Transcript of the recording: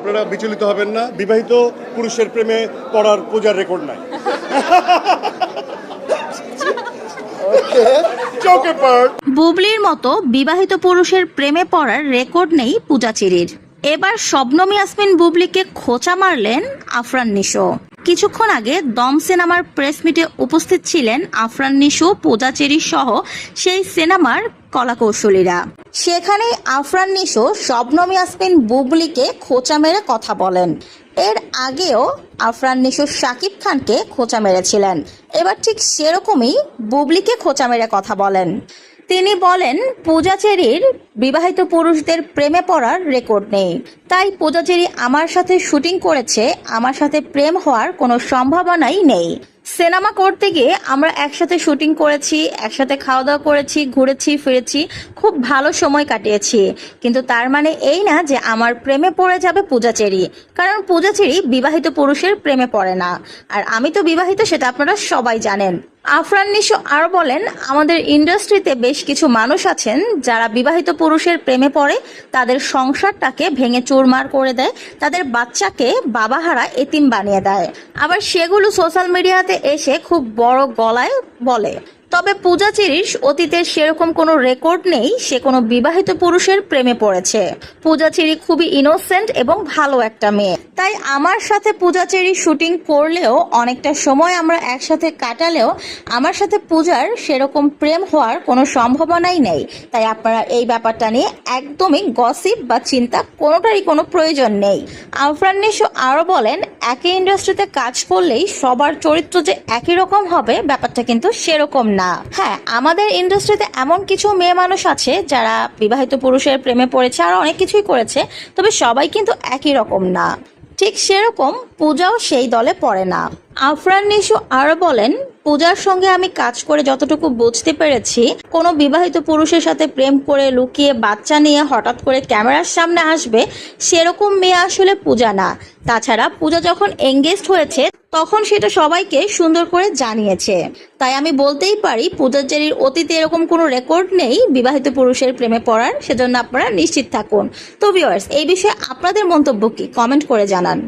আপনারা বিচলিত হবেন না, বিবাহিত পুরুষের প্রেমে পড়ার পূজার রেকর্ড নাই। বুবলির মতো বিবাহিত পুরুষের প্রেমে পড়ার রেকর্ড নেই পূজাচেরির। এবার শবনম ইয়াসমিন বুবলিকে খোঁচা মারলেন আফরান নিশো। কিছুক্ষণ আগে দম সিনেমার প্রেস মিটে উপস্থিত ছিলেন আফরান নিশো, পূজাচেরি সহ সেই সিনেমার কলাকৌশলীরা। সেখানে আফরান নিশো শবনম ইয়াসমিন বুবলিকে খোঁচা মেরে কথা বলেন। এর আগেও আফরান নিশো শাকিব খানকে খোঁচা মেরেছিলেন। এবার ঠিক সেরকমই বুবলিকে খোঁচা মেরে কথা বলেন। তিনি বলেন, পূজাচেরির বিবাহিত পুরুষদের প্রেমে পড়ার রেকর্ড নেই, তাই পূজাচেরি আমার সাথে শুটিং করেছে, আমার সাথে প্রেম হওয়ার কোনো সম্ভাবনাই নেই। সিনেমা করতে গিয়ে আমরা একসাথে শুটিং করেছি, একসাথে খাওয়া দাওয়া করেছি, ঘুরেছি ফিরেছি, খুব ভালো সময় কাটিয়েছি, কিন্তু তার মানে এই না যে আমার প্রেমে পড়ে যাবে পূজাচেরি, কারণ পূজাচেরি বিবাহিত পুরুষের প্রেমে পড়ে না, আর আমি তো বিবাহিত, সেটা আপনারা সবাই জানেন। আফরান নিশো আরো বলেন, আমাদের ইন্ডাস্ট্রিতে বেশ কিছু মানুষ আছেন যারা বিবাহিত পুরুষের প্রেমে পড়ে তাদের সংসারটাকে ভেঙে চুরমার করে দেয়, তাদের বাচ্চাকে বাবাহারা এতিম বানিয়ে দেয়, আবার সেগুলো সোশ্যাল মিডিয়াতে এসে খুব বড় গলায় বলে। তবে পূজাচেরির অতীতের সেরকম কোনো রেকর্ড নেই সে কোনো বিবাহিত পুরুষের প্রেমে পড়েছে। পূজাচেরি খুবই ইনোসেন্ট এবং ভালো একটা মেয়ে, তাই আমার সাথে পূজাচেরি শুটিং করলেও, অনেকটা সময় আমরা একসাথে কাটালেও আমার সাথে পূজার সেরকম প্রেম হওয়ার কোনো সম্ভাবনাই নেই। তাই আপনারা এই ব্যাপারটা নিয়ে একদমই গসিপ বা চিন্তা কোনোটারই কোনো প্রয়োজন নেই। আফরান নিশো আরও বলেন, একই ইন্ডাস্ট্রিতে কাজ করলেই সবার চরিত্র যে একই রকম হবে ব্যাপারটা কিন্তু সেরকম না। হ্যাঁ, আমাদের ইন্ডাস্ট্রিতে এমন কিছু মেয়ে মানুষ আছে যারা বিবাহিত পুরুষের প্রেমে পড়েছে আর অনেক কিছুই করেছে, তবে সবাই কিন্তু একই রকম না। ঠিক সেরকম পূজাও সেই দলে পড়ে না। আফরান নিশো আরো বলেন, পূজার সঙ্গে আমি কাজ করে যতটুকু বুঝতে পেরেছি, কোনো বিবাহিত পুরুষের সাথে প্রেম করে লুকিয়ে বাচ্চা নিয়ে হঠাৎ করে ক্যামেরার সামনে আসবে সেরকম মেয়ে আসলে পূজা না। তাছাড়া পূজা যখন এঙ্গেজড হয়েছে তখন সেটা সবাইকে সুন্দর করে জানিয়েছে। তাই আমি বলতেই পারি পূজাচেরির অতীতে এরকম কোনো রেকর্ড নেই বিবাহিত পুরুষের প্রেমে পড়ার, সেজন্য আপনারা নিশ্চিত থাকুন। তো ভিউয়ার্স, এই বিষয়ে আপনাদের মন্তব্য কি, কমেন্ট করে জানান।